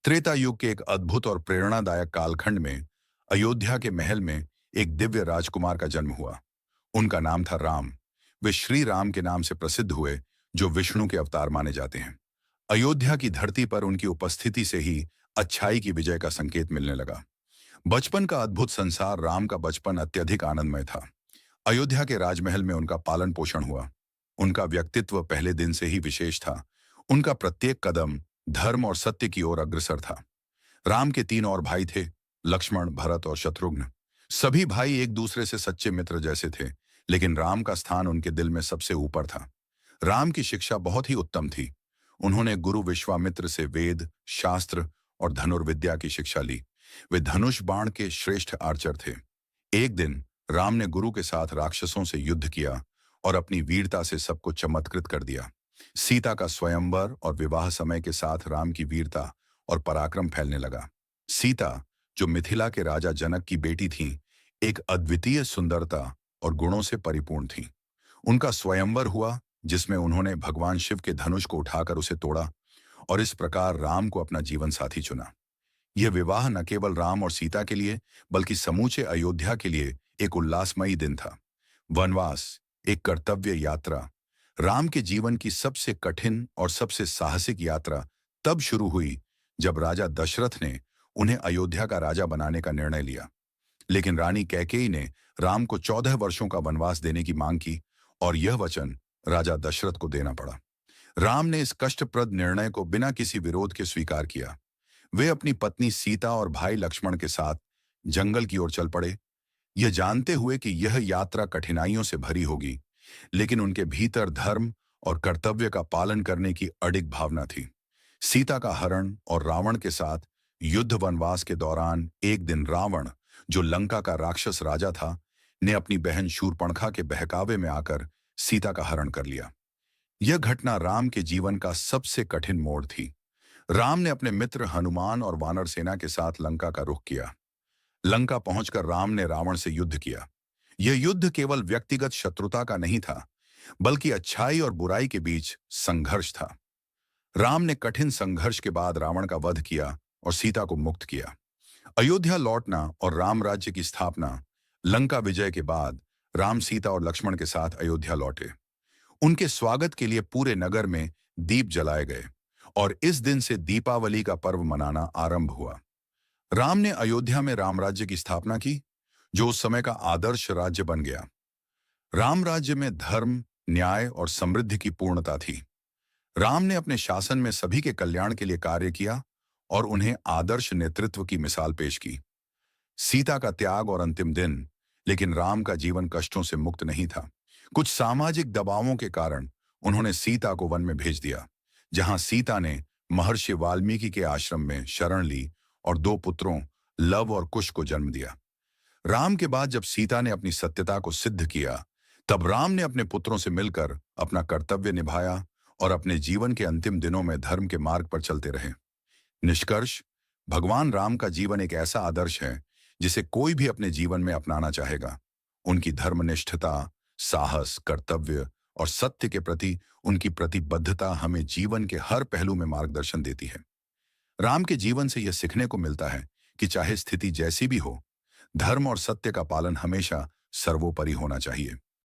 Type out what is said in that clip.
त्रेता युग के एक अद्भुत और प्रेरणादायक कालखंड में अयोध्या के महल में एक दिव्य राजकुमार का जन्म हुआ। उनका नाम था राम। वे श्री राम के नाम से प्रसिद्ध हुए, जो विष्णु के अवतार माने जाते हैं। अयोध्या की धरती पर उनकी उपस्थिति से ही अच्छाई की विजय का संकेत मिलने लगा। बचपन का अद्भुत संसार। राम का बचपन अत्यधिक आनंदमय था। अयोध्या के राजमहल में उनका पालन पोषण हुआ। उनका व्यक्तित्व पहले दिन से ही विशेष था। उनका प्रत्येक कदम धर्म और सत्य की ओर अग्रसर था। राम के तीन और भाई थे, लक्ष्मण, भरत और शत्रुघ्न। सभी भाई एक दूसरे से सच्चे मित्र जैसे थे, लेकिन राम का स्थान उनके दिल में सबसे ऊपर था। राम की शिक्षा बहुत ही उत्तम थी। उन्होंने गुरु विश्वामित्र से वेद, शास्त्र और धनुर्विद्या की शिक्षा ली। वे धनुष बाण के श्रेष्ठ आर्चर थे। एक दिन राम ने गुरु के साथ राक्षसों से युद्ध किया और अपनी वीरता से सबको चमत्कृत कर दिया। सीता का स्वयंवर और विवाह समय के साथ राम की वीरता और पराक्रम फैलने लगा। सीता, जो मिथिला के राजा जनक की बेटी थीं, एक अद्वितीय सुंदरता और गुणों से परिपूर्ण थीं। उनका स्वयंवर हुआ, जिसमें उन्होंने भगवान शिव के धनुष को उठाकर उसे तोड़ा और इस प्रकार राम को अपना जीवन साथी चुना। यह विवाह न केवल राम और सीता के लिए, बल्कि समूचे अयोध्या के लिए एक उल्लासमयी दिन था। वनवास, एक कर्तव्य यात्रा। राम के जीवन की सबसे कठिन और सबसे साहसिक यात्रा तब शुरू हुई जब राजा दशरथ ने उन्हें अयोध्या का राजा बनाने का निर्णय लिया। लेकिन रानी कैकेयी ने राम को 14 वर्षों का वनवास देने की मांग की और यह वचन राजा दशरथ को देना पड़ा। राम ने इस कष्टप्रद निर्णय को बिना किसी विरोध के स्वीकार किया। वे अपनी पत्नी सीता और भाई लक्ष्मण के साथ जंगल की ओर चल पड़े, यह जानते हुए कि यह यात्रा कठिनाइयों से भरी होगी, लेकिन उनके भीतर धर्म और कर्तव्य का पालन करने की अडिग भावना थी। सीता का हरण और रावण के साथ युद्ध वनवास के दौरान एक दिन रावण, जो लंका का राक्षस राजा था, ने अपनी बहन शूर्पणखा के बहकावे में आकर सीता का हरण कर लिया। यह घटना राम के जीवन का सबसे कठिन मोड़ थी। राम ने अपने मित्र हनुमान और वानर सेना के साथ लंका का रुख किया। लंका पहुंचकर राम ने रावण से युद्ध किया। यह युद्ध केवल व्यक्तिगत शत्रुता का नहीं था, बल्कि अच्छाई और बुराई के बीच संघर्ष था। राम ने कठिन संघर्ष के बाद रावण का वध किया और सीता को मुक्त किया। अयोध्या लौटना और राम राज्य की स्थापना। लंका विजय के बाद राम सीता और लक्ष्मण के साथ अयोध्या लौटे। उनके स्वागत के लिए पूरे नगर में दीप जलाए गए और इस दिन से दीपावली का पर्व मनाना आरंभ हुआ। राम ने अयोध्या में राम राज्य की स्थापना की, जो उस समय का आदर्श राज्य बन गया। राम राज्य में धर्म, न्याय और समृद्धि की पूर्णता थी। राम ने अपने शासन में सभी के कल्याण के लिए कार्य किया और उन्हें आदर्श नेतृत्व की मिसाल पेश की। सीता का त्याग और अंतिम दिन। लेकिन राम का जीवन कष्टों से मुक्त नहीं था। कुछ सामाजिक दबावों के कारण उन्होंने सीता को वन में भेज दिया, जहां सीता ने महर्षि वाल्मीकि के आश्रम में शरण ली और 2 पुत्रों, लव और कुश को जन्म दिया। राम के बाद जब सीता ने अपनी सत्यता को सिद्ध किया, तब राम ने अपने पुत्रों से मिलकर अपना कर्तव्य निभाया और अपने जीवन के अंतिम दिनों में धर्म के मार्ग पर चलते रहे। निष्कर्ष, भगवान राम का जीवन एक ऐसा आदर्श है जिसे कोई भी अपने जीवन में अपनाना चाहेगा। उनकी धर्मनिष्ठता, साहस, कर्तव्य और सत्य के प्रति उनकी प्रतिबद्धता हमें जीवन के हर पहलू में मार्गदर्शन देती है। राम के जीवन से यह सीखने को मिलता है कि चाहे स्थिति जैसी भी हो, धर्म और सत्य का पालन हमेशा सर्वोपरि होना चाहिए।